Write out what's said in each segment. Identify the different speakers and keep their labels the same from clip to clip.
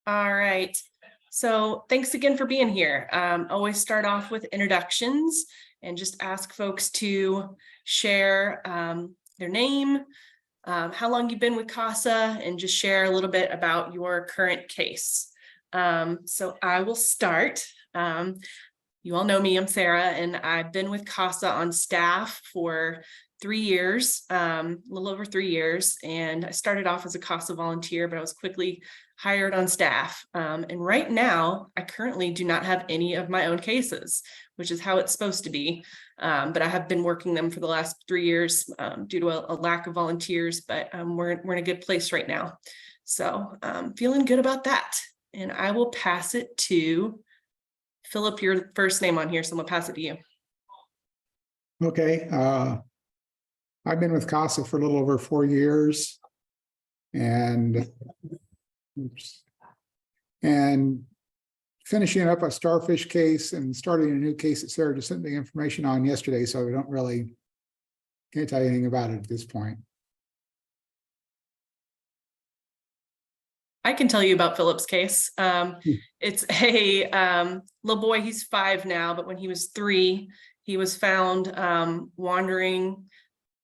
Speaker 1: All right. So thanks again for being here. Always start off with introductions and just ask folks to share their name, how long you've been with CASA, and just share a little bit about your current case. So I will start. You all know me, I'm Sara, and I've been with CASA on staff for 3 years, a little over 3 years. And I started off as a CASA volunteer, but I was quickly hired on staff. And right now, I currently do not have any of my own cases, which is how it's supposed to be. But I have been working them for the last 3 years due to a lack of volunteers, but we're in a good place right now. So feeling good about that. And I will pass it to Philip, your first name on here, so I'm gonna pass it to you.
Speaker 2: Okay. I've been with CASA for a little over 4 years. And finishing up a starfish case and starting a new case that Sara just sent me information on yesterday, so we can't tell you anything about it at this point.
Speaker 1: I can tell you about Philip's case. It's a little boy, he's 5 now, but when he was 3, he was found wandering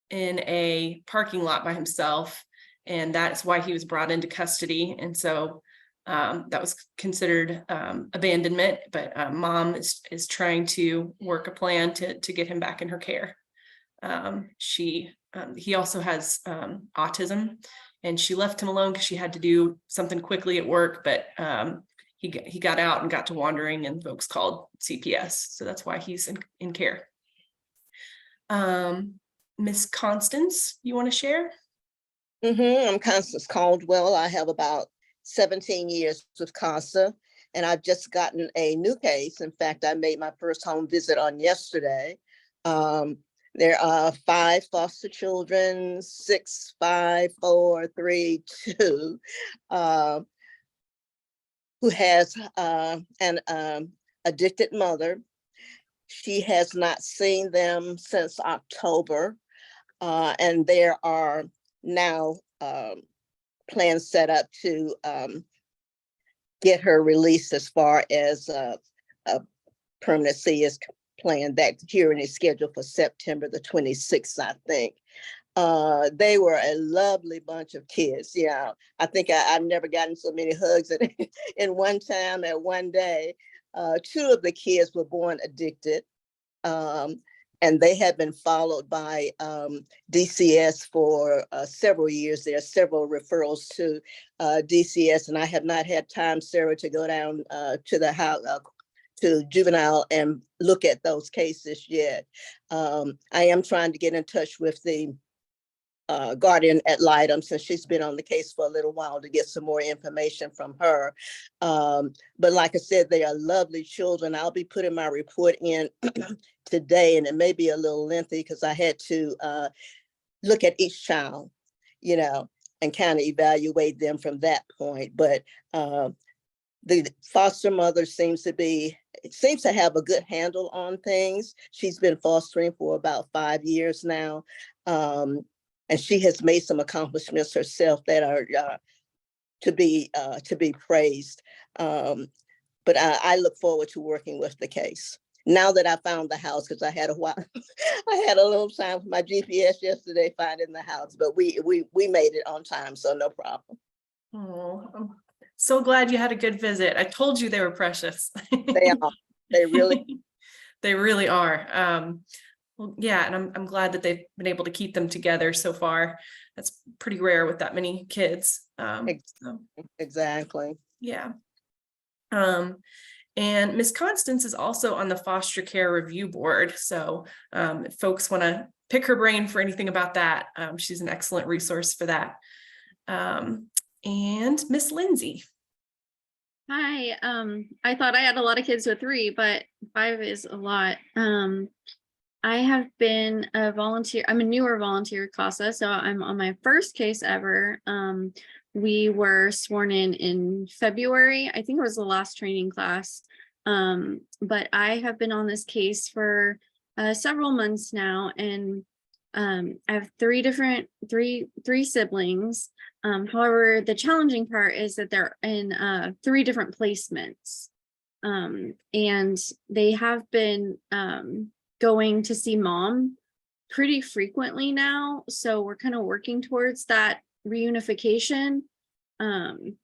Speaker 1: in a parking lot by himself, and that's why he was brought into custody. And so that was considered abandonment, but mom is trying to work a plan to get him back in her care. He also has autism, and she left him alone because she had to do something quickly at work, but he got out and got to wandering, and folks called CPS. So that's why he's in care. Miss Constance, you want to share?
Speaker 3: I'm Constance Caldwell. I have about 17 years with CASA, and I've just gotten a new case. In fact, I made my first home visit on yesterday. There are 5 foster children, 6, 5, 4, 3, 2, who has an addicted mother. She has not seen them since October, and there are now plans set up to get her released as far as a permanency is planned. That hearing is scheduled for September the 26th, I think. They were a lovely bunch of kids. Yeah, I think I've never gotten so many hugs in one time at one day. 2 of the kids were born addicted, and they have been followed by DCS for several years. There are several referrals to DCS, and I have not had time, Sara, to go down to the house, to juvenile, and look at those cases yet. I am trying to get in touch with the guardian ad litem, since she's been on the case for a little while, to get some more information from her. But like I said, they are lovely children. I'll be putting my report in today, and it may be a little lengthy because I had to look at each child, and kind of evaluate them from that point. But the foster mother seems to have a good handle on things. She's been fostering for about 5 years now. And she has made some accomplishments herself that are to be praised. But I look forward to working with the case now that I found the house, because I had a while, I had a little time with my GPS yesterday finding the house, but we made it on time, so no problem.
Speaker 1: Oh, I'm so glad you had a good visit. I told you they were precious.
Speaker 3: They are. They
Speaker 1: really are. Well, yeah, and I'm glad that they've been able to keep them together so far. That's pretty rare with that many kids.
Speaker 3: Exactly.
Speaker 1: Yeah. And Miss Constance is also on the foster care review board. So if folks want to pick her brain for anything about that, she's an excellent resource for that. And Miss Lindsay.
Speaker 4: Hi, I thought I had a lot of kids with 3, but 5 is a lot. I have been a volunteer. I'm a newer volunteer at CASA, so I'm on my first case ever. We were sworn in February. I think it was the last training class. But I have been on this case for several months now, and I have three siblings. However, the challenging part is that they're in 3 different placements. And they have been going to see mom pretty frequently now. So we're kind of working towards that reunification. And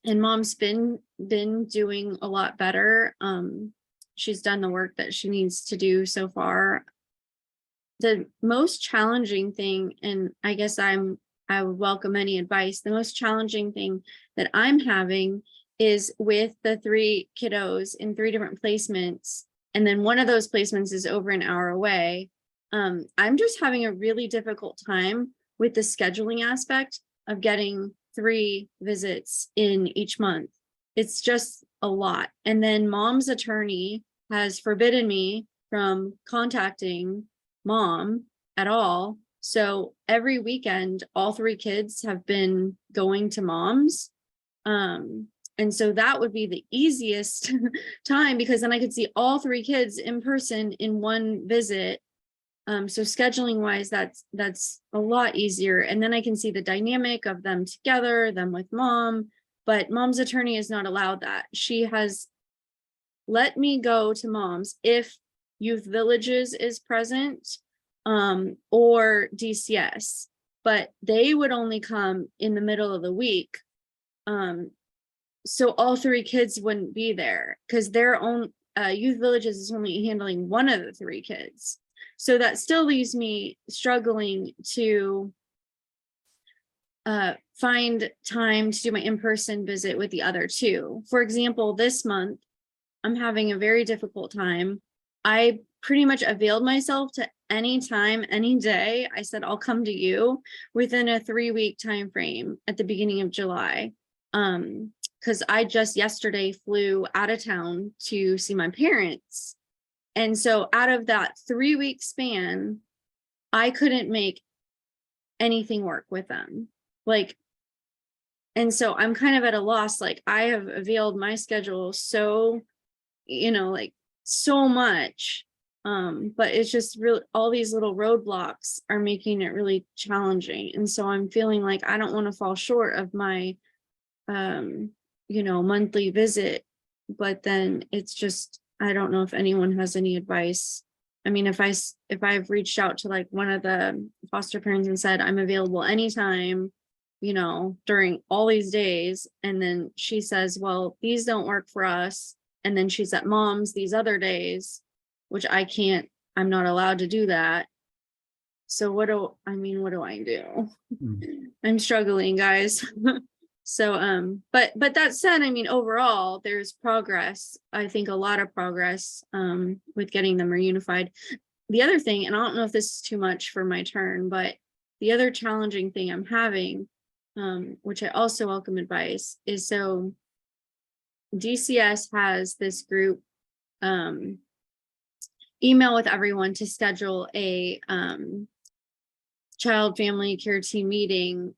Speaker 4: mom's been doing a lot better. She's done the work that she needs to do so far. The most challenging thing, and I guess I would welcome any advice. The most challenging thing that I'm having is with the 3 kiddos in 3 different placements. And then one of those placements is over an hour away. I'm just having a really difficult time with the scheduling aspect of getting 3 visits in each month. It's just a lot. And then mom's attorney has forbidden me from contacting mom at all. So every weekend, all 3 kids have been going to mom's. And so that would be the easiest time, because then I could see all 3 kids in person in one visit. So scheduling wise, that's a lot easier. And then I can see the dynamic of them together, them with mom, but mom's attorney is not allowed that. She has let me go to mom's if Youth Villages is present, or DCS, but they would only come in the middle of the week. So all 3 kids wouldn't be there, because their own Youth Villages is only handling one of the 3 kids. So that still leaves me struggling to find time to do my in-person visit with the other 2. For example, this month, I'm having a very difficult time. I pretty much availed myself to any time, any day. I said, I'll come to you within a 3-week time frame at the beginning of July. Because I just yesterday flew out of town to see my parents. And so out of that 3-week span, I couldn't make anything work with them. And so I'm kind of at a loss. I have availed my schedule so, so much. But it's just really, all these little roadblocks are making it really challenging. And so I'm feeling like I don't want to fall short of my, monthly visit, but then it's just, I don't know if anyone has any advice. I mean, if I've reached out to one of the foster parents and said, I'm available anytime, during all these days. And then she says, well, these don't work for us. And then she's at mom's these other days, which I'm not allowed to do that. So what do I do? I'm struggling, guys. So, but that said, overall, there's progress. I think a lot of progress, with getting them reunified. The other thing, and I don't know if this is too much for my turn, but the other challenging thing I'm having, which I also welcome advice, is so DCS has this group, email with everyone to schedule a child family care team meeting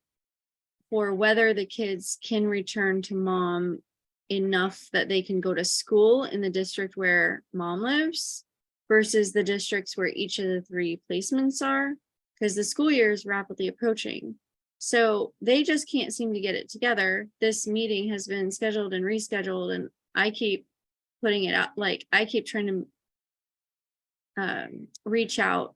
Speaker 4: for whether the kids can return to mom enough that they can go to school in the district where mom lives versus the districts where each of the 3 placements are, because the school year is rapidly approaching. So they just can't seem to get it together. This meeting has been scheduled and rescheduled, and I keep putting it out. I keep trying to reach out,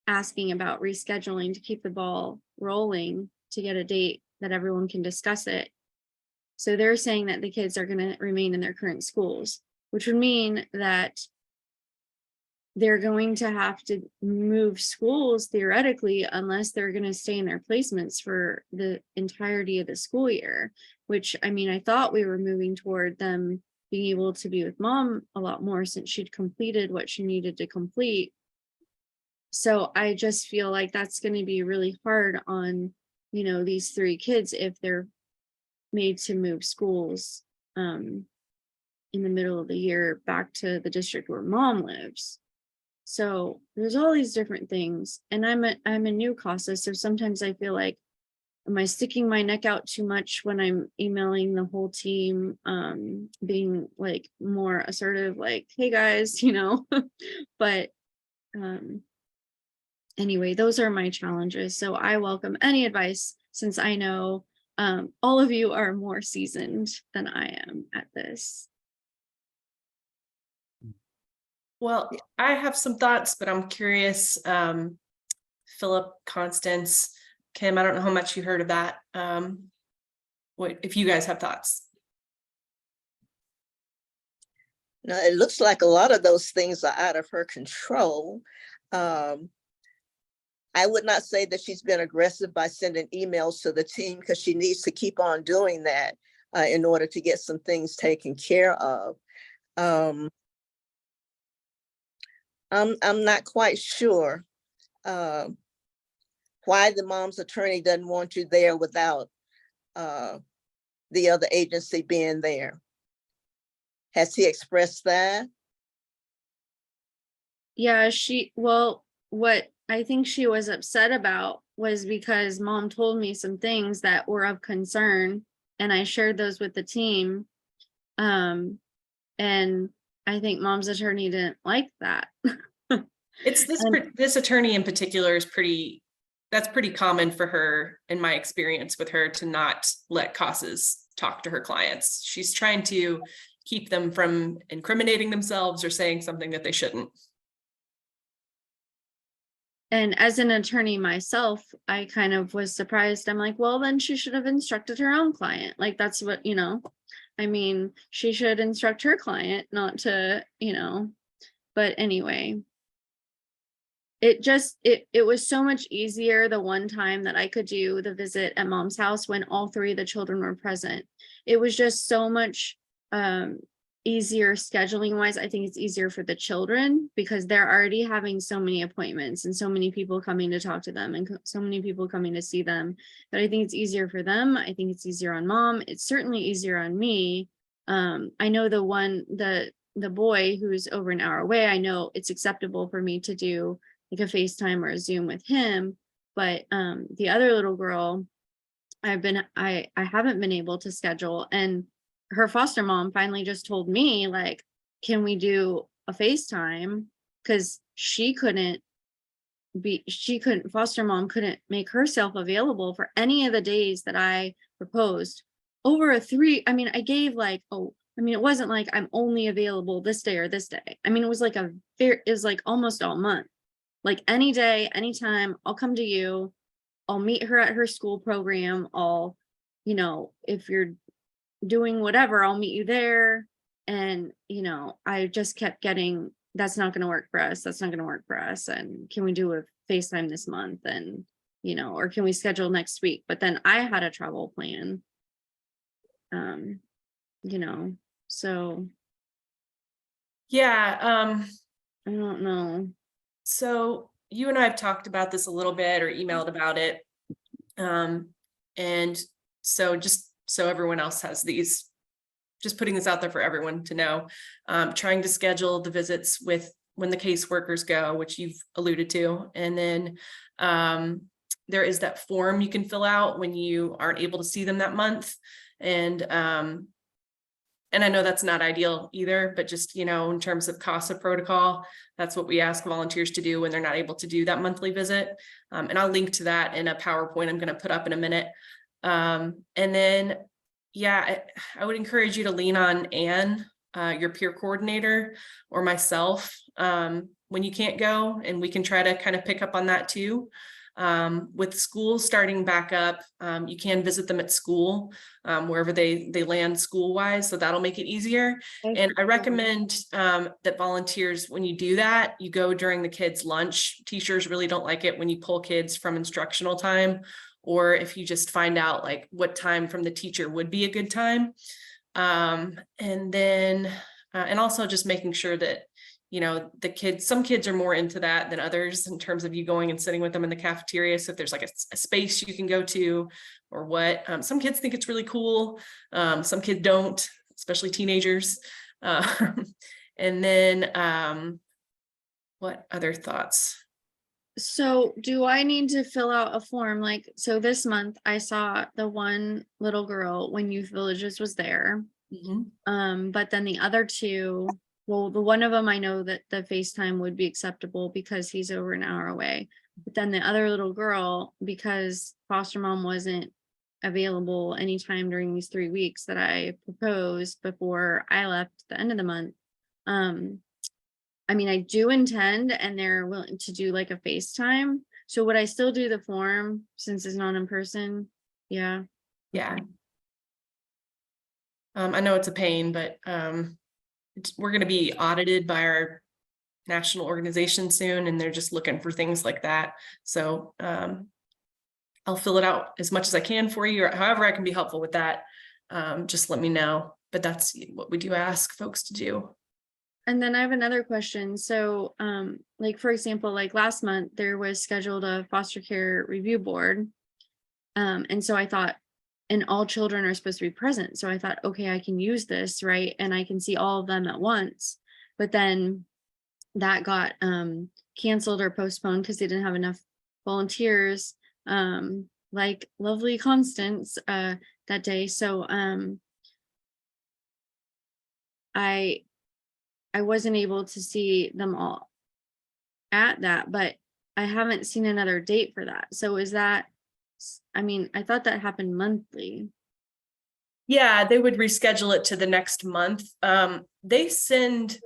Speaker 4: asking about rescheduling to keep the ball rolling to get a date that everyone can discuss it. So they're saying that the kids are going to remain in their current schools, which would mean that they're going to have to move schools theoretically, unless they're going to stay in their placements for the entirety of the school year, which I thought we were moving toward them being able to be with mom a lot more since she'd completed what she needed to complete. So I just feel like that's going to be really hard on, these 3 kids if they're made to move schools in the middle of the year back to the district where mom lives. So there's all these different things, and I'm a new CASA, so sometimes I feel like, am I sticking my neck out too much when I'm emailing the whole team, being more assertive, hey guys, but anyway, those are my challenges. So I welcome any advice, since I know all of you are more seasoned than I am at this.
Speaker 1: Well, I have some thoughts, but I'm curious, Philip, Constance, Kim, I don't know how much you heard of that. What if you guys have thoughts?
Speaker 3: Now, it looks like a lot of those things are out of her control. I would not say that she's been aggressive by sending emails to the team, because she needs to keep on doing that in order to get some things taken care of. I'm not quite sure why the mom's attorney doesn't want you there without the other agency being there. Has he expressed that?
Speaker 4: Yeah, well, what I think she was upset about was because mom told me some things that were of concern, and I shared those with the team. And I think mom's attorney didn't like that.
Speaker 1: It's this attorney in particular is that's pretty common for her, in my experience with her, to not let CASAs talk to her clients. She's trying to keep them from incriminating themselves or saying something that they shouldn't.
Speaker 4: And as an attorney myself, I kind of was surprised. I'm like, well, then she should have instructed her own client. Like, that's what, I mean, she should instruct her client, not to, but anyway. It was so much easier the one time that I could do the visit at mom's house when all three of the children were present. It was just so much easier scheduling wise. I think it's easier for the children because they're already having so many appointments and so many people coming to talk to them and so many people coming to see them, that I think it's easier for them. I think it's easier on mom. It's certainly easier on me. I know the boy who's over an hour away, I know it's acceptable for me to do like a FaceTime or a Zoom with him, but the other little girl, I haven't been able to schedule, and her foster mom finally just told me, like, can we do a FaceTime? Because foster mom couldn't make herself available for any of the days that I proposed. I gave like, it wasn't like I'm only available this day or this day. I mean, it was like almost all month. Like any day, anytime, I'll come to you. I'll meet her at her school program. If you're doing whatever, I'll meet you there. And, I just kept getting, that's not going to work for us. That's not going to work for us. And can we do a FaceTime this month? And, or can we schedule next week? But then I had a travel plan. So.
Speaker 1: Yeah.
Speaker 4: I don't know.
Speaker 1: So you and I have talked about this a little bit or emailed about it. And so just so everyone else has these, just putting this out there for everyone to know, trying to schedule the visits with when the caseworkers go, which you've alluded to. And then there is that form you can fill out when you aren't able to see them that month. And I know that's not ideal either, but just, in terms of CASA protocol, that's what we ask volunteers to do when they're not able to do that monthly visit. And I'll link to that in a PowerPoint I'm going to put up in a minute. And then, I would encourage you to lean on Anne, your peer coordinator, or myself when you can't go, and we can try to kind of pick up on that too. With schools starting back up, you can visit them at school, wherever they land school wise. So that'll make it easier. And I recommend that volunteers, when you do that, you go during the kids' lunch. Teachers really don't like it when you pull kids from instructional time, or if you just find out like what time from the teacher would be a good time. And then, and also just making sure that some kids are more into that than others in terms of you going and sitting with them in the cafeteria. So if there's like a space you can go to or what, some kids think it's really cool. Some kids don't, especially teenagers. And then what other thoughts?
Speaker 4: So do I need to fill out a form? So this month I saw the one little girl when Youth Villages was there. Mm-hmm. But then the other two, well, the one of them, I know that the FaceTime would be acceptable because he's over an hour away. But then the other little girl, because foster mom wasn't available anytime during these 3 weeks that I proposed before I left at the end of the month. I mean, I do intend, and they're willing to do like a FaceTime. So would I still do the form since it's not in person? Yeah.
Speaker 1: Yeah. I know it's a pain, but we're going to be audited by our national organization soon, and they're just looking for things like that. So I'll fill it out as much as I can for you, or however I can be helpful with that. Just let me know. But that's what we do ask folks to do.
Speaker 4: And then I have another question. So, like, for example, like last month, there was scheduled a foster care review board. And so I thought, and all children are supposed to be present. So I thought, okay, I can use this, right? And I can see all of them at once. But then that got canceled or postponed because they didn't have enough volunteers, like lovely Constance that day. So I wasn't able to see them all at that, but I haven't seen another date for that. So is that, I mean, I thought that happened monthly.
Speaker 1: Yeah, they would reschedule it to the next month. They send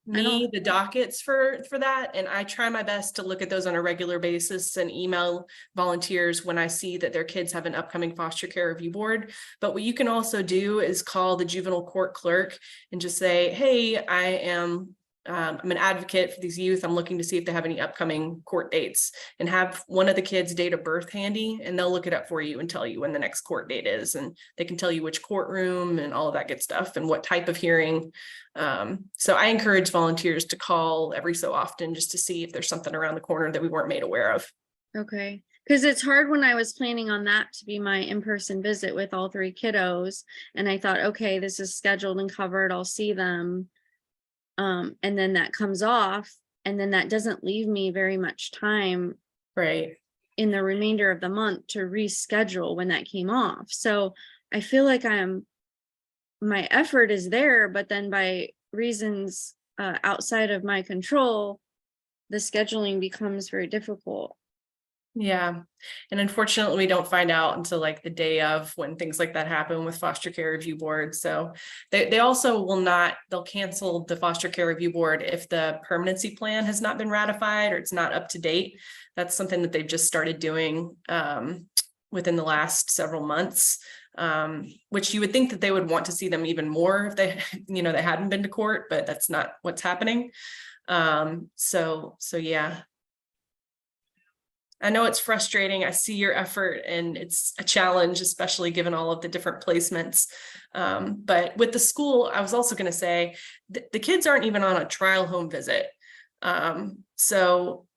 Speaker 1: me the dockets for that, and I try my best to look at those on a regular basis and email volunteers when I see that their kids have an upcoming foster care review board. But what you can also do is call the juvenile court clerk and just say, hey, I'm an advocate for these youth. I'm looking to see if they have any upcoming court dates, and have one of the kids' date of birth handy, and they'll look it up for you and tell you when the next court date is. And they can tell you which courtroom and all of that good stuff and what type of hearing. So I encourage volunteers to call every so often just to see if there's something around the corner that we weren't made aware of.
Speaker 4: Okay. Because it's hard when I was planning on that to be my in-person visit with all 3 kiddos. And I thought, okay, this is scheduled and covered. I'll see them. And then that comes off, and then that doesn't leave me very much time
Speaker 1: Right.
Speaker 4: in the remainder of the month to reschedule when that came off. So I feel like my effort is there, but then by reasons outside of my control, the scheduling becomes very difficult.
Speaker 1: Yeah. And unfortunately, we don't find out until like the day of when things like that happen with foster care review boards. So they also they'll cancel the foster care review board if the permanency plan has not been ratified or it's not up to date. That's something that they've just started doing within the last several months, which you would think that they would want to see them even more if they, they hadn't been to court, but that's not what's happening. So yeah. I know it's frustrating. I see your effort, and it's a challenge, especially given all of the different placements. But with the school, I was also going to say the kids aren't even on a trial home visit. So,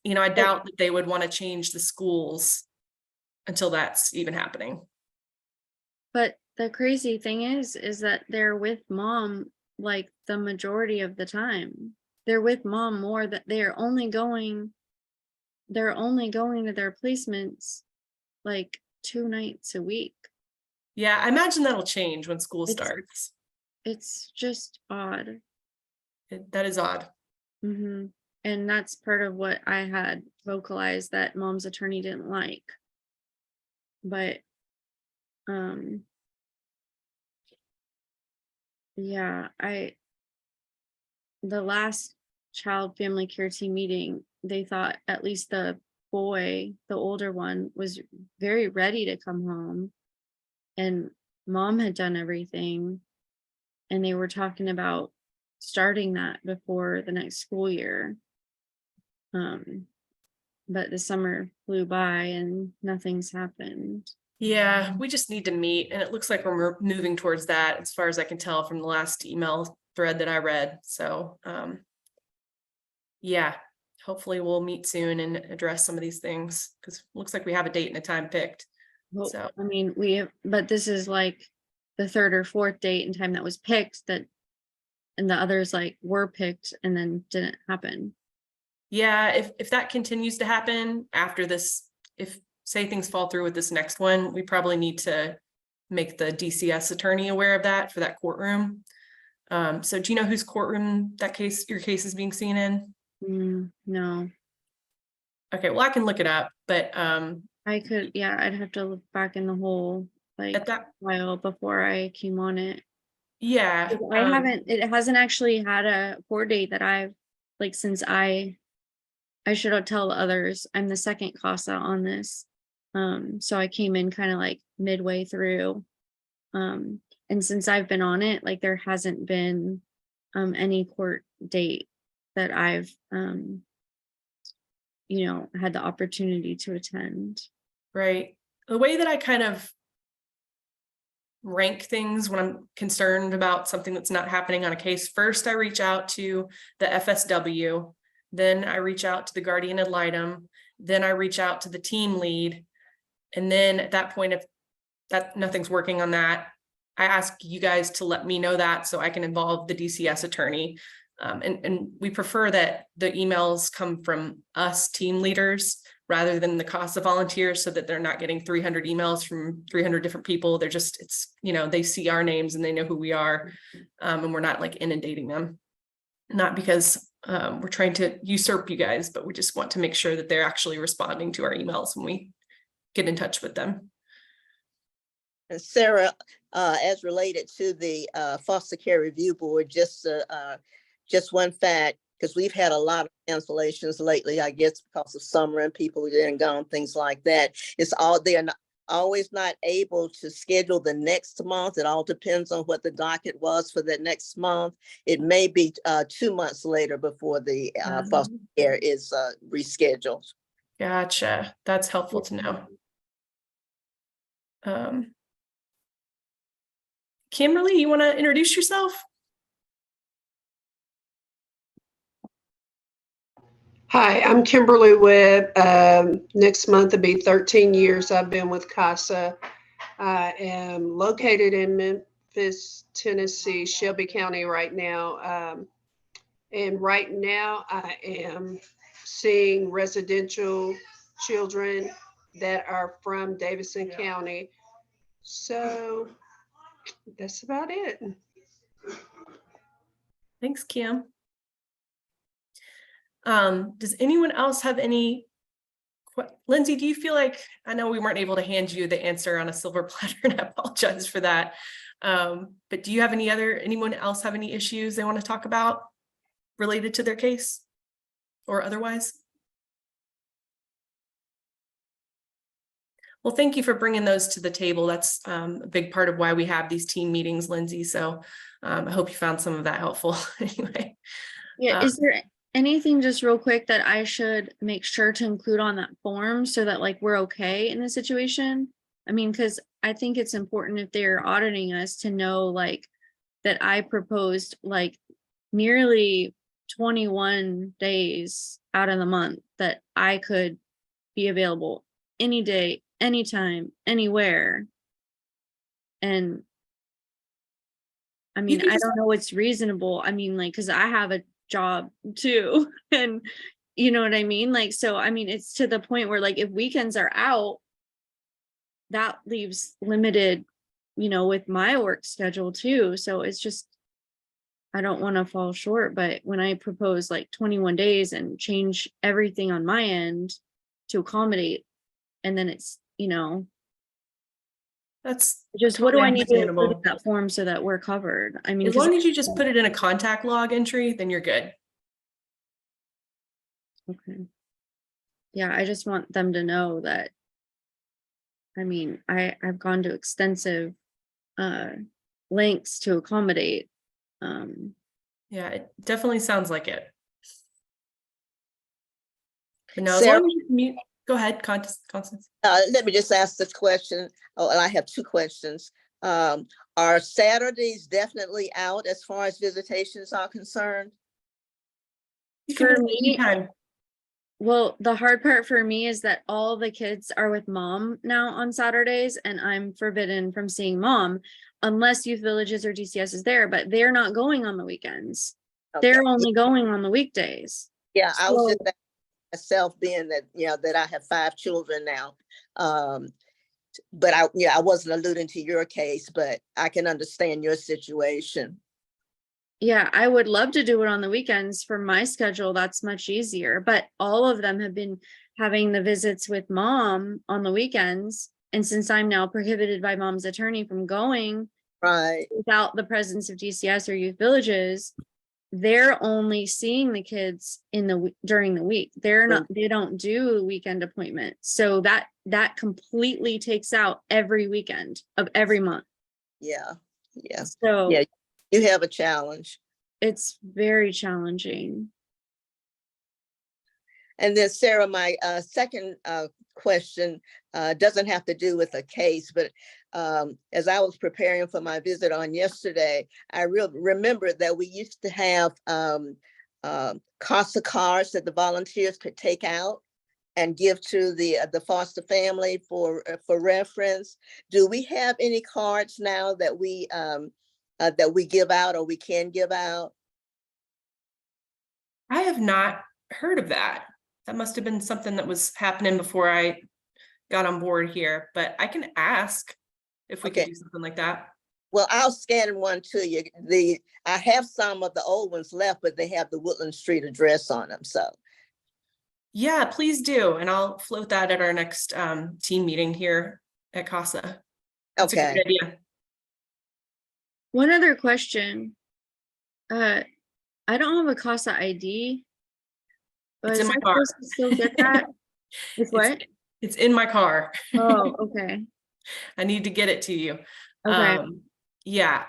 Speaker 1: I doubt that they would want to change the schools until that's even happening.
Speaker 4: But the crazy thing is that they're with mom like the majority of the time. They're with mom more, that they're only going to their placements like 2 nights a week.
Speaker 1: Yeah, I imagine that'll change when school starts.
Speaker 4: It's just odd.
Speaker 1: That is odd.
Speaker 4: Mm-hmm. And that's part of what I had vocalized that mom's attorney didn't like. But yeah, the last child family care team meeting, they thought at least the boy, the older one, was very ready to come home, and mom had done everything, and they were talking about starting that before the next school year. But the summer flew by and nothing's happened.
Speaker 1: Yeah, we just need to meet, and it looks like we're moving towards that as far as I can tell from the last email thread that I read. So yeah, hopefully we'll meet soon and address some of these things, because it looks like we have a date and a time picked.
Speaker 4: Well,
Speaker 1: So
Speaker 4: I mean, but this is like the 3rd or 4th date and time that was picked, and the others like were picked and then didn't happen.
Speaker 1: yeah, if that continues to happen after this, if say things fall through with this next one, we probably need to make the DCS attorney aware of that for that courtroom. So do you know whose courtroom your case is being seen in?
Speaker 4: No.
Speaker 1: Okay, well, I can look it up, but
Speaker 4: I could, yeah, I'd have to look back in the whole like
Speaker 1: at that,
Speaker 4: while before I came on it.
Speaker 1: yeah.
Speaker 4: I haven't, it hasn't actually had a court date that I've like since I should tell others I'm the second CASA on this. So I came in kind of like midway through. And since I've been on it, like there hasn't been any court date that I've had the opportunity to attend.
Speaker 1: Right. The way that I kind of rank things when I'm concerned about something that's not happening on a case, first I reach out to the FSW, then I reach out to the guardian ad litem, then I reach out to the team lead. And then at that point, if that nothing's working on that, I ask you guys to let me know that so I can involve the DCS attorney. And we prefer that the emails come from us team leaders rather than the CASA volunteers, so that they're not getting 300 emails from 300 different people. They're just, it's, they see our names and they know who we are, and we're not like inundating them. Not because we're trying to usurp you guys, but we just want to make sure that they're actually responding to our emails when we get in touch with them.
Speaker 3: And Sarah, as related to the foster care review board, just one fact, because we've had a lot of cancellations lately, I guess because of summer and people are there and gone, things like that. They are always not able to schedule the next month. It all depends on what the docket was for that next month. It may be 2 months later before the foster care is rescheduled.
Speaker 1: Gotcha. That's helpful to know. Kimberly, you want to introduce yourself?
Speaker 5: Hi, I'm Kimberly Webb. Next month will be 13 years I've been with CASA. I am located in Memphis, Tennessee, Shelby County right now. And right now I am seeing residential children that are from Davidson County. So that's about it.
Speaker 1: Thanks, Kim. Does anyone else have any? Lindsay, do you feel like, I know we weren't able to hand you the answer on a silver platter, and I apologize for that. But do you have anyone else have any issues they want to talk about related to their case or otherwise? Well, thank you for bringing those to the table. That's a big part of why we have these team meetings, Lindsay. So I hope you found some of that helpful anyway.
Speaker 4: Yeah, is there anything just real quick that I should make sure to include on that form so that like we're okay in the situation? I mean, because I think it's important if they're auditing us to know like that I proposed like nearly 21 days out of the month that I could be available any day, anytime, anywhere. And I mean, I don't know what's reasonable. I mean, like, because I have a job too. And you know what I mean? Like, so, I mean, it's to the point where like, if weekends are out, that leaves limited, with my work schedule too. So it's just, I don't want to fall short, but when I propose like 21 days and change everything on my end to accommodate, and then it's,
Speaker 1: That's
Speaker 4: just what do I need to include in
Speaker 1: understandable.
Speaker 4: that form so that we're covered? I mean,
Speaker 1: As long as you just put it in a contact log entry, then you're good.
Speaker 4: okay. Yeah, I just want them to know that, I mean, I've gone to extensive lengths to accommodate.
Speaker 1: Yeah, it definitely sounds like it. But no, as
Speaker 3: Sarah,
Speaker 1: long as you commute, go ahead, Constance.
Speaker 3: let me just ask this question. Oh, and I have two questions. Are Saturdays definitely out as far as visitations are concerned?
Speaker 1: You can
Speaker 4: For
Speaker 1: visit
Speaker 4: me,
Speaker 1: anytime.
Speaker 4: well, the hard part for me is that all the kids are with mom now on Saturdays, and I'm forbidden from seeing mom unless Youth Villages or DCS is there, but they're not going on the weekends.
Speaker 3: Okay.
Speaker 4: They're only going on the weekdays.
Speaker 3: Yeah, I was just
Speaker 4: So-
Speaker 3: myself being that, that I have 5 children now. But I wasn't alluding to your case, but I can understand your situation.
Speaker 4: Yeah, I would love to do it on the weekends for my schedule. That's much easier, but all of them have been having the visits with mom on the weekends. And since I'm now prohibited by mom's attorney from going
Speaker 3: Right.
Speaker 4: without the presence of DCS or youth villages, they're only seeing the kids during the week. They don't do weekend appointments. So that completely takes out every weekend of every month.
Speaker 3: Yeah. Yeah.
Speaker 4: So
Speaker 3: Yeah. You have a challenge.
Speaker 4: it's very challenging.
Speaker 3: And then Sarah, my second question doesn't have to do with a case, but as I was preparing for my visit on yesterday, I remembered that we used to have CASA cards that the volunteers could take out and give to the foster family for reference. Do we have any cards now that we give out or we can give out?
Speaker 1: I have not heard of that. That must have been something that was happening before I got on board here, but I can ask if we could
Speaker 3: Okay.
Speaker 1: do something like that.
Speaker 3: Well, I'll scan one to you. I have some of the old ones left, but they have the Woodland Street address on them. So
Speaker 1: Yeah, please do. And I'll float that at our next team meeting here at CASA. That's a
Speaker 3: okay.
Speaker 1: great idea.
Speaker 4: One other question. I don't have a CASA ID. But
Speaker 1: It's in
Speaker 4: is
Speaker 1: my
Speaker 4: I
Speaker 1: car.
Speaker 4: supposed to still get that? It's what?
Speaker 1: It's in my car.
Speaker 4: Oh, okay.
Speaker 1: I need to get it to you.
Speaker 4: Okay.
Speaker 1: Yeah.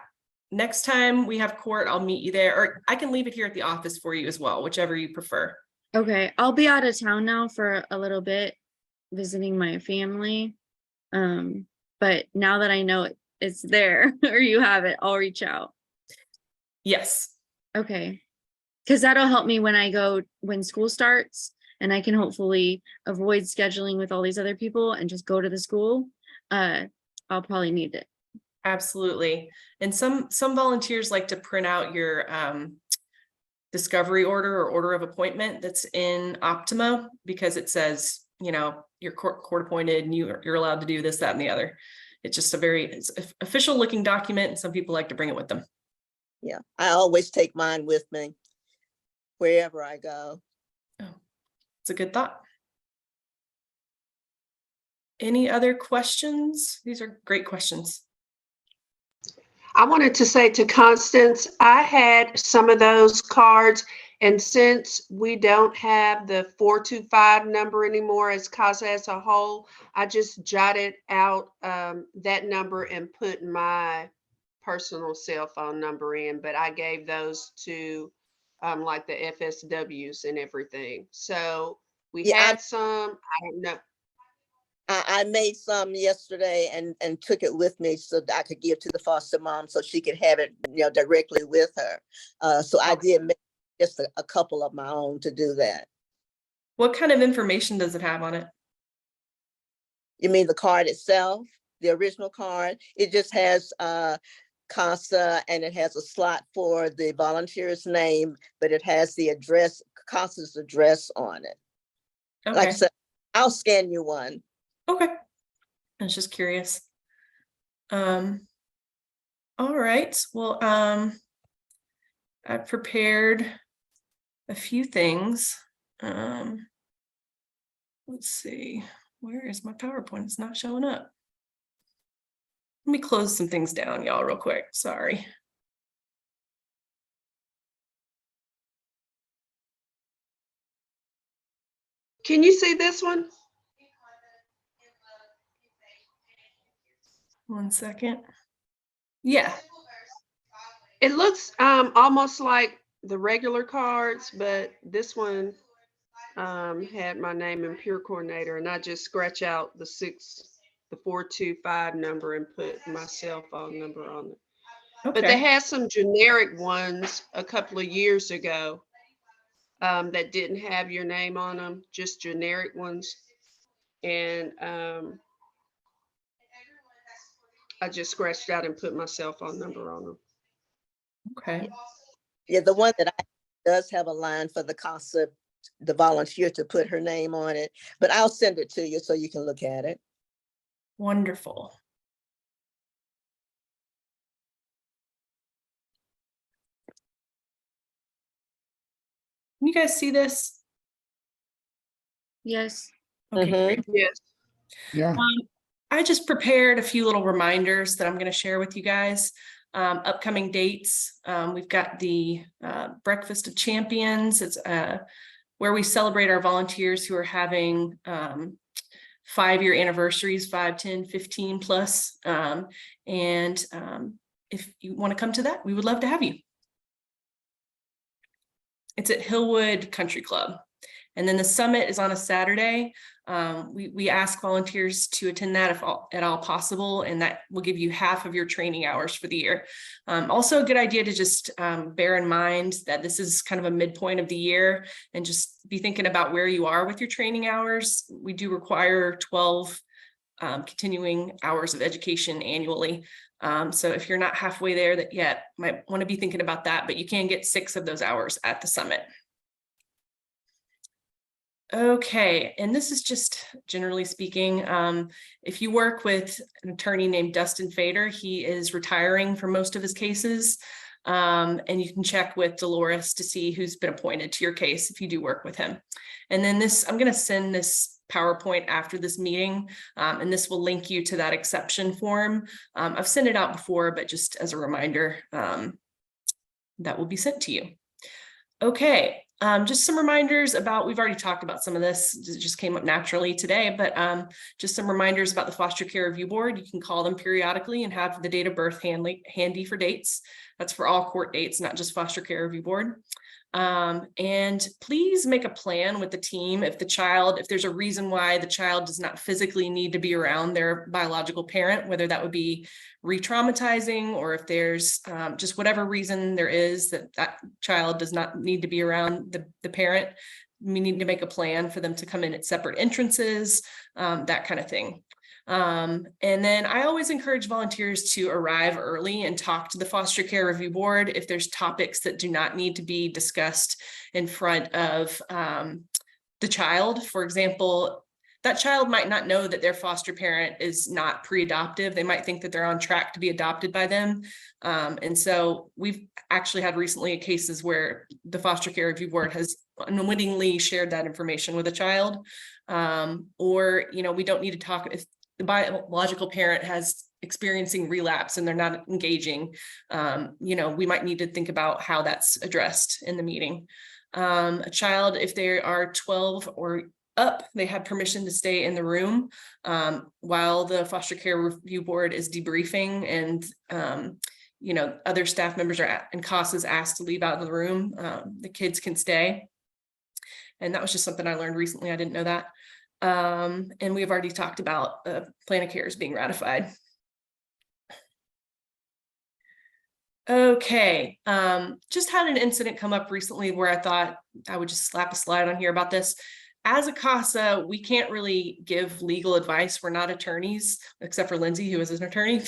Speaker 1: Next time we have court, I'll meet you there, or I can leave it here at the office for you as well, whichever you prefer.
Speaker 4: Okay. I'll be out of town now for a little bit, visiting my family. But now that I know it's there or you have it, I'll reach out.
Speaker 1: Yes.
Speaker 4: Okay. Because that'll help me when school starts, and I can hopefully avoid scheduling with all these other people and just go to the school. I'll probably need it.
Speaker 1: Absolutely. And some volunteers like to print out your discovery order or order of appointment that's in Optima, because it says, you know, you're court appointed and you're allowed to do this, that, and the other. It's just it's an official looking document, and some people like to bring it with them.
Speaker 3: Yeah, I always take mine with me wherever I go.
Speaker 1: Oh, it's a good thought. Any other questions? These are great questions.
Speaker 5: I wanted to say to Constance, I had some of those cards, and since we don't have the 425 number anymore as CASA as a whole, I just jotted out that number and put my personal cell phone number in, but I gave those to like the FSWs and everything. So we
Speaker 3: Yeah,
Speaker 5: had some, I don't know.
Speaker 3: I made some yesterday and took it with me so that I could give to the foster mom so she could have it, you know, directly with her. So I did make just a couple of my own to do that.
Speaker 1: What kind of information does it have on it?
Speaker 3: You mean the card itself, the original card? It just has CASA, and it has a slot for the volunteer's name, but it has the address, CASA's address on it.
Speaker 1: Okay.
Speaker 3: Like I said, I'll scan you one.
Speaker 1: Okay. I was just curious. All right. Well, I prepared a few things. Let's see. Where is my PowerPoint? It's not showing up. Let me close some things down, y'all, real quick. Sorry.
Speaker 5: Can you see this one?
Speaker 1: One second. Yeah.
Speaker 5: It looks almost like the regular cards, but this one had my name and peer coordinator, and I just scratch out the 425 number and put my cell phone number on it.
Speaker 1: Okay.
Speaker 5: But they had some generic ones a couple of years ago that didn't have your name on them, just generic ones. And I just scratched out and put my cell phone number on them.
Speaker 1: Okay.
Speaker 3: Yeah, the one that I does have a line for the CASA, the volunteer to put her name on it, but I'll send it to you so you can look at it.
Speaker 1: Wonderful. Can you guys see this?
Speaker 4: Yes.
Speaker 1: Okay,
Speaker 3: Mhm.
Speaker 1: great.
Speaker 5: Yes.
Speaker 2: Yeah,
Speaker 1: I just prepared a few little reminders that I'm going to share with you guys. Upcoming dates. We've got the Breakfast of Champions. It's where we celebrate our volunteers who are having 5-year anniversaries, 5, 10, 15 plus. If you want to come to that, we would love to have you. It's at Hillwood Country Club. And then the summit is on a Saturday. We ask volunteers to attend that if at all possible, and that will give you half of your training hours for the year. Also a good idea to just bear in mind that this is kind of a midpoint of the year, and just be thinking about where you are with your training hours. We do require 12 continuing hours of education annually. So if you're not halfway there that yet, might want to be thinking about that, but you can get 6 of those hours at the summit. Okay, and this is just generally speaking, if you work with an attorney named Dustin Fader, he is retiring for most of his cases. And you can check with Dolores to see who's been appointed to your case if you do work with him. And then I'm going to send this PowerPoint after this meeting, and this will link you to that exception form. I've sent it out before, but just as a reminder, that will be sent to you. Okay, just some reminders about, we've already talked about some of this, it just came up naturally today, but just some reminders about the Foster Care Review Board. You can call them periodically and have the date of birth handy for dates. That's for all court dates, not just Foster Care Review Board. And please make a plan with the team if there's a reason why the child does not physically need to be around their biological parent, whether that would be re-traumatizing, or if there's just whatever reason there is that child does not need to be around the parent. We need to make a plan for them to come in at separate entrances, that kind of thing. And then I always encourage volunteers to arrive early and talk to the Foster Care Review Board if there's topics that do not need to be discussed in front of the child. For example, that child might not know that their foster parent is not pre-adoptive. They might think that they're on track to be adopted by them. And so we've actually had recently cases where the Foster Care Review Board has unwittingly shared that information with a child. Or, we don't need to talk if the biological parent has experiencing relapse and they're not engaging. We might need to think about how that's addressed in the meeting. A child, if they are 12 or up, they have permission to stay in the room while the Foster Care Review Board is debriefing, and other staff members and CASA is asked to leave out of the room. The kids can stay. And that was just something I learned recently. I didn't know that. And we've already talked about plan of cares being ratified. Okay, just had an incident come up recently where I thought I would just slap a slide on here about this. As a CASA, we can't really give legal advice. We're not attorneys, except for Lindsay, who is an attorney.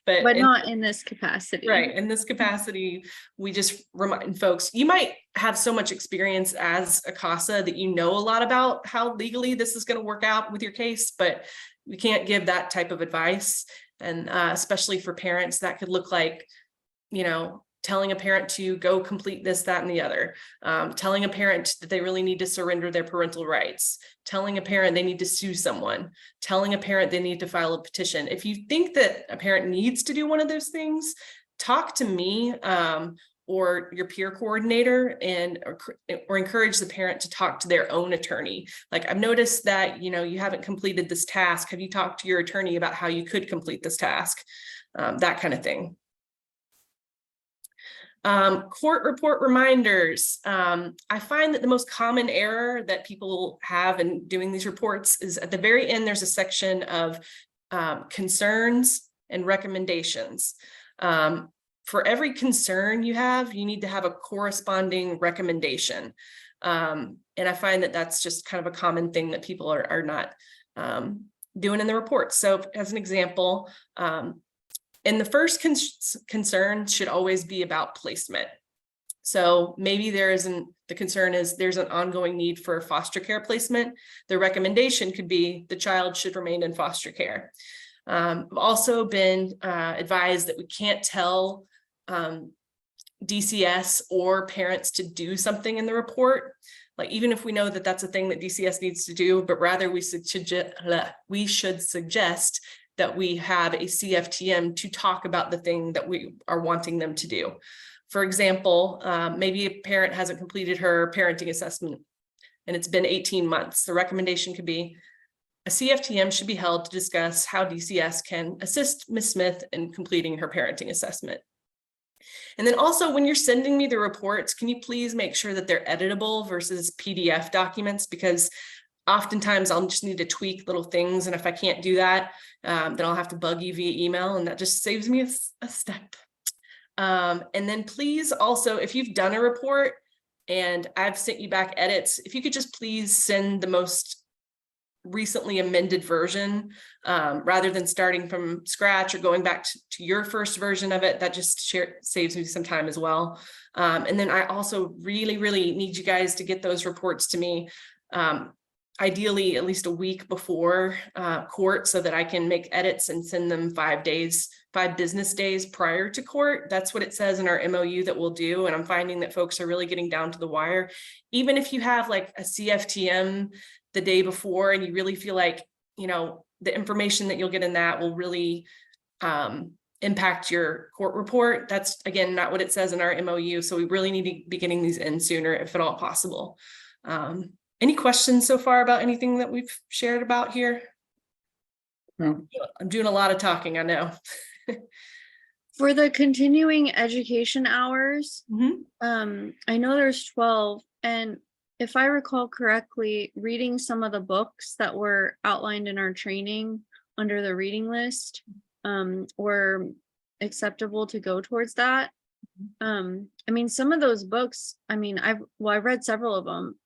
Speaker 1: but
Speaker 4: not in this capacity.
Speaker 1: Right. In this capacity, we just remind folks, you might have so much experience as a CASA that you know a lot about how legally this is going to work out with your case, but we can't give that type of advice. And especially for parents, that could look like, telling a parent to go complete this, that, and the other, telling a parent that they really need to surrender their parental rights, telling a parent they need to sue someone, telling a parent they need to file a petition. If you think that a parent needs to do one of those things, talk to me or your peer coordinator, or encourage the parent to talk to their own attorney. Like, I've noticed that, you haven't completed this task. Have you talked to your attorney about how you could complete this task? That kind of thing. Court report reminders. I find that the most common error that people have in doing these reports is at the very end, there's a section of concerns and recommendations. For every concern you need to have a corresponding recommendation. And I find that that's just kind of a common thing that people are not doing in the report. So as an example, and the first concern should always be about placement. So maybe the concern is there's an ongoing need for foster care placement. The recommendation could be the child should remain in foster care. I've also been advised that we can't tell DCS or parents to do something in the report. Like, even if we know that that's a thing that DCS needs to do, but rather we should suggest that we have a CFTM to talk about the thing that we are wanting them to do. For example, maybe a parent hasn't completed her parenting assessment and it's been 18 months. The recommendation could be a CFTM should be held to discuss how DCS can assist Ms. Smith in completing her parenting assessment. And then also, when you're sending me the reports, can you please make sure that they're editable versus PDF documents? Because oftentimes I'll just need to tweak little things. And if I can't do that, then I'll have to bug you via email, and that just saves me a step. And then please also, if you've done a report and I've sent you back edits, if you could just please send the most recently amended version, rather than starting from scratch or going back to your first version of it. That just saves me some time as well. And then I also really need you guys to get those reports to me, ideally at least a week before court, so that I can make edits and send them 5 business days prior to court. That's what it says in our MOU that we'll do. And I'm finding that folks are really getting down to the wire. Even if you have like a CFTM the day before and you really feel like, you know, the information that you'll get in that will really impact your court report. That's, again, not what it says in our MOU. So we really need to be getting these in sooner if at all possible. Any questions so far about anything that we've shared about here?
Speaker 2: No.
Speaker 1: I'm doing a lot of talking, I know.
Speaker 4: For the continuing education hours,
Speaker 1: Mhm.
Speaker 4: I know there's 12, and if I recall correctly, reading some of the books that were outlined in our training under the reading list were acceptable to go towards that. I mean, some of those books, I mean, I read several of them,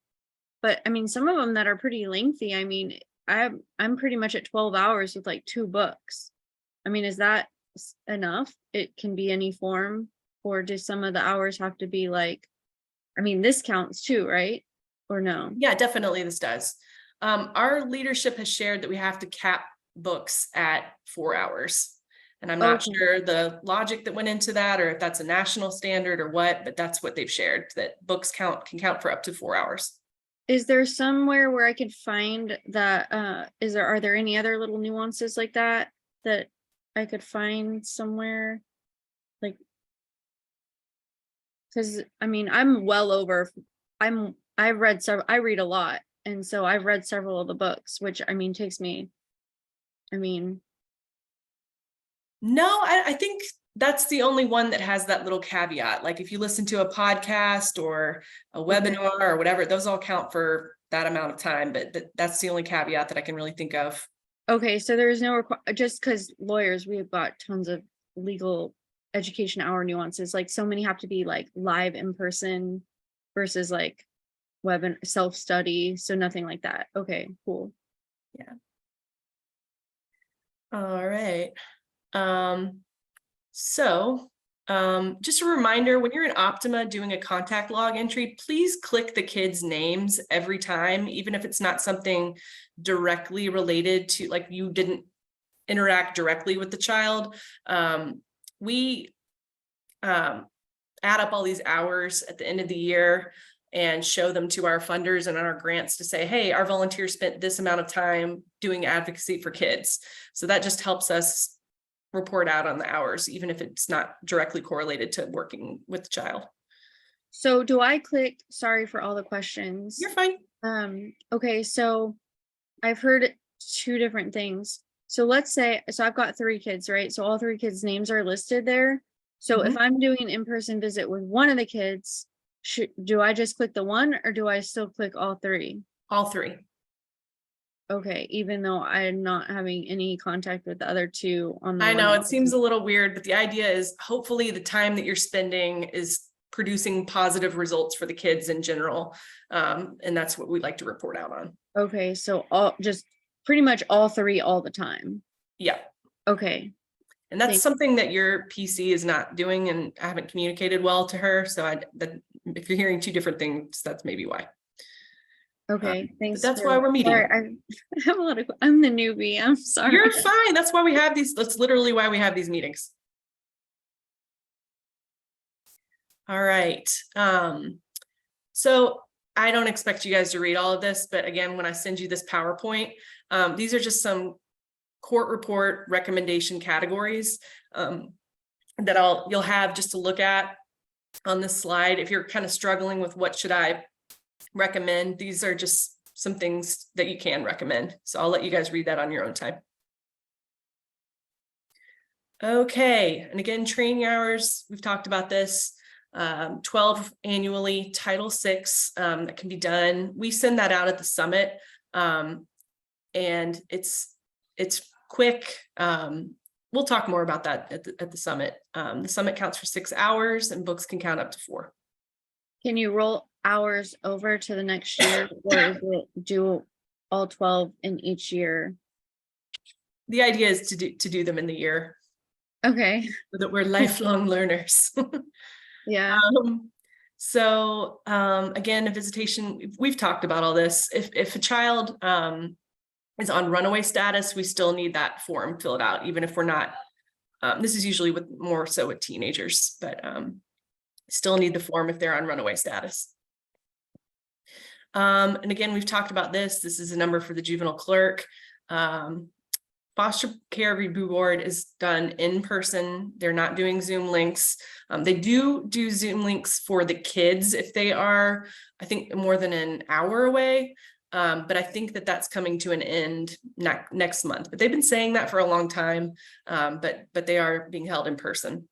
Speaker 4: but I mean, some of them that are pretty lengthy. I mean, I'm pretty much at 12 hours with like 2 books. I mean, is that enough? It can be any form, or do some of the hours have to be like, I mean, this counts too, right? Or no?
Speaker 1: Yeah, definitely this does. Our leadership has shared that we have to cap books at 4 hours. And I'm not
Speaker 4: Okay.
Speaker 1: sure the logic that went into that, or if that's a national standard or what, but that's what they've shared, that books can count for up to 4 hours.
Speaker 4: Is there somewhere where I could find that, are there any other little nuances like that I could find somewhere? Like, because I mean, I'm well over, I read a lot. And so I've read several of the books, which I mean, takes me, I mean.
Speaker 1: No, I think that's the only one that has that little caveat. Like if you listen to a podcast or a webinar or whatever, those all count for that amount of time, but that's the only caveat that I can really think of.
Speaker 4: Okay, so there's no just because lawyers, we've got tons of legal education hour nuances. Like so many have to be like live in person versus like web and self-study. So nothing like that. Okay, cool.
Speaker 1: Yeah. All right. Just a reminder, when you're in Optima doing a contact log entry, please click the kids' names every time, even if it's not something directly related to, like you didn't interact directly with the child. We add up all these hours at the end of the year and show them to our funders and our grants to say, hey, our volunteers spent this amount of time doing advocacy for kids. So that just helps us report out on the hours, even if it's not directly correlated to working with the child.
Speaker 4: So do I click, sorry for all the questions.
Speaker 1: You're fine.
Speaker 4: Okay, so I've heard 2 different things. So let's say, so I've got 3 kids, right? So all 3 kids' names are listed there. So if I'm doing an in-person visit with one of the kids, do I just click the one, or do I still click all 3?
Speaker 1: All 3.
Speaker 4: Okay, even though I'm not having any contact with the other 2 on the
Speaker 1: I know
Speaker 4: one.
Speaker 1: it seems a little weird, but the idea is hopefully the time that you're spending is producing positive results for the kids in general. And that's what we like to report out on.
Speaker 4: Okay, so just pretty much all 3 all the time.
Speaker 1: Yeah.
Speaker 4: Okay.
Speaker 1: And that's something that your PC is not doing, and I haven't communicated well to her. So if you're hearing 2 different things, that's maybe why.
Speaker 4: Okay, thanks.
Speaker 1: That's why we're meeting.
Speaker 4: Sorry, I have a lot of, I'm the newbie, I'm sorry.
Speaker 1: You're fine. That's why we have these. That's literally why we have these meetings. All right. So I don't expect you guys to read all of this, but again, when I send you this PowerPoint, these are just some court report recommendation categories that you'll have just to look at on this slide. If you're kind of struggling with what should I recommend, these are just some things that you can recommend. So I'll let you guys read that on your own time. Okay, and again, training hours, we've talked about this, 12 annually, Title VI, that can be done. We send that out at the summit, and it's quick. We'll talk more about that at the summit. The summit counts for 6 hours and books can count up to 4.
Speaker 4: Can you roll hours over to the next year, or is it do all 12 in each year?
Speaker 1: The idea is to do them in the year,
Speaker 4: Okay.
Speaker 1: so that we're lifelong learners.
Speaker 4: Yeah.
Speaker 1: Again, a visitation, we've talked about all this. If a child is on runaway status, we still need that form filled out, even if we're not, this is usually more so with teenagers, but still need the form if they're on runaway status. And again, we've talked about this. This is a number for the juvenile clerk. Foster care review board is done in person. They're not doing Zoom links. They do Zoom links for the kids if they are, I think, more than an hour away. But I think that's coming to an end next month. But they've been saying that for a long time, but they are being held in person.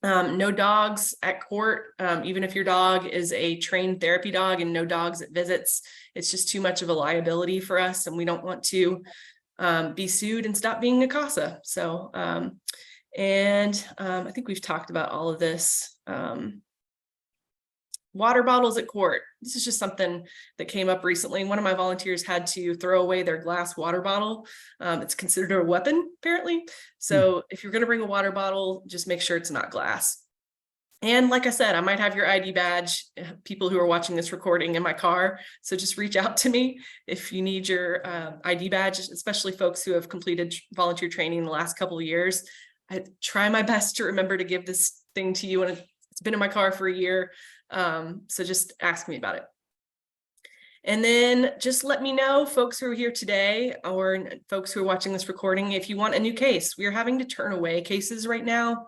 Speaker 1: No dogs at court, even if your dog is a trained therapy dog, and no dogs at visits. It's just too much of a liability for us, and we don't want to be sued and stop being a CASA. So, I think we've talked about all of this. Water bottles at court. This is just something that came up recently. One of my volunteers had to throw away their glass water bottle. It's considered a weapon, apparently. So if you're going to bring a water bottle, just make sure it's not glass. And like I said, I might have your ID badge, people who are watching this recording, in my car. So just reach out to me if you need your ID badge, especially folks who have completed volunteer training in the last couple of years. I try my best to remember to give this thing to you, and it's been in my car for a year. So just ask me about it. And then just let me know, folks who are here today, or folks who are watching this recording, if you want a new case. We are having to turn away cases right now.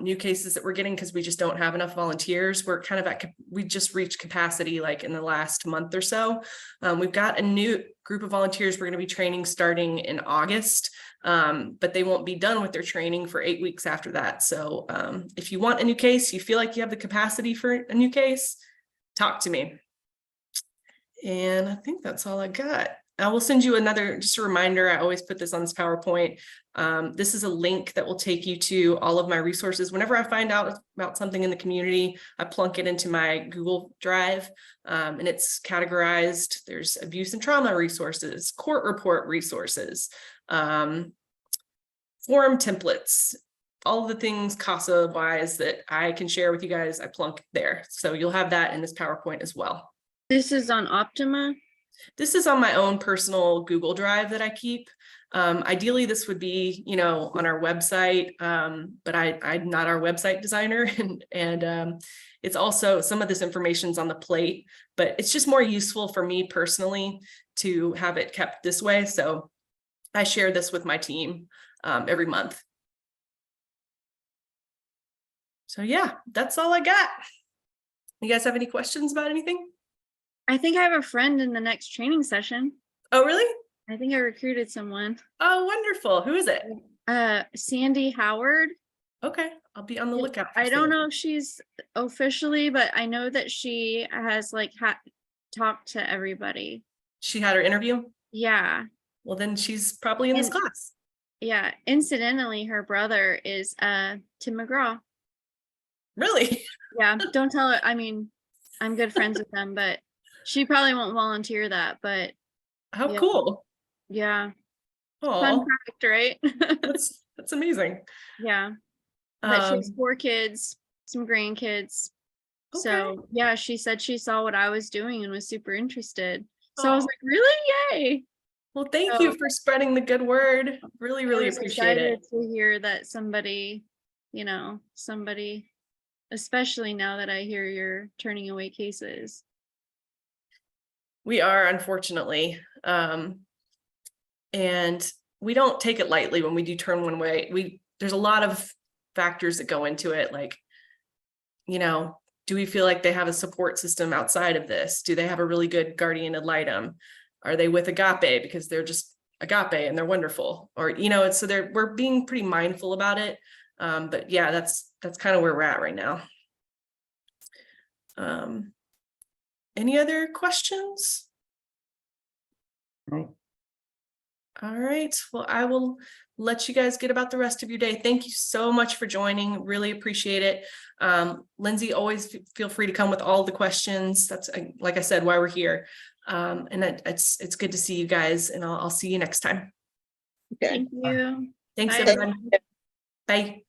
Speaker 1: New cases that we're getting because we just don't have enough volunteers. We're kind of we just reached capacity like in the last month or so. We've got a new group of volunteers we're going to be training starting in August, but they won't be done with their training for 8 weeks after that. So if you want a new case, you feel like you have the capacity for a new case, talk to me. And I think that's all I got. I will send you just a reminder. I always put this on this PowerPoint. This is a link that will take you to all of my resources. Whenever I find out about something in the community, I plunk it into my Google Drive, and it's categorized. There's abuse and trauma resources, court report resources, forum templates, all the things CASA wise that I can share with you guys, I plunk there. So you'll have that in this PowerPoint as well.
Speaker 4: This is on Optima.
Speaker 1: This is on my own personal Google Drive that I keep. Ideally, this would be, on our website, but I'm not our website designer, and it's also, some of this information's on the plate, but it's just more useful for me personally to have it kept this way. So I share this with my team every month. So yeah, that's all I got. You guys have any questions about anything?
Speaker 4: I think I have a friend in the next training session.
Speaker 1: Oh, really?
Speaker 4: I think I recruited someone.
Speaker 1: Oh, wonderful. Who is it?
Speaker 4: Sandy Howard.
Speaker 1: Okay, I'll be on the lookout.
Speaker 4: I don't know if she's officially, but I know that she has talked to everybody.
Speaker 1: She had her interview?
Speaker 4: Yeah.
Speaker 1: Well, then she's probably in this class.
Speaker 4: Yeah. Incidentally, her brother is Tim McGraw.
Speaker 1: Really?
Speaker 4: Yeah. Don't tell her. I mean, I'm good friends with them, but she probably won't volunteer that, but
Speaker 1: how cool.
Speaker 4: Yeah.
Speaker 1: Oh,
Speaker 4: fun fact, right?
Speaker 1: that's amazing.
Speaker 4: Yeah. But she has 4 kids, some grandkids.
Speaker 1: Okay.
Speaker 4: So yeah, she said she saw what I was doing and was super interested. So I was like, really? Yay.
Speaker 1: Well, thank you for spreading the good word. Really, really appreciate it.
Speaker 4: To hear that somebody especially now that I hear you're turning away cases.
Speaker 1: We are, unfortunately. And we don't take it lightly when we do turn one way. There's a lot of factors that go into it. Like, you know, do we feel like they have a support system outside of this? Do they have a really good guardian ad litem? Are they with Agape because they're just Agape and they're wonderful? Or, you know, so we're being pretty mindful about it. But yeah, that's kind of where we're at right now. Any other questions?
Speaker 2: Oh,
Speaker 1: All right, well, I will let you guys get about the rest of your day. Thank you so much for joining. Really appreciate it. Lindsay, always feel free to come with all the questions. That's, like I said, why we're here. And it's good to see you guys, and I'll see you next time.
Speaker 3: Okay.
Speaker 4: Thank you.
Speaker 1: Thanks,
Speaker 4: Bye.
Speaker 1: everybody. Bye.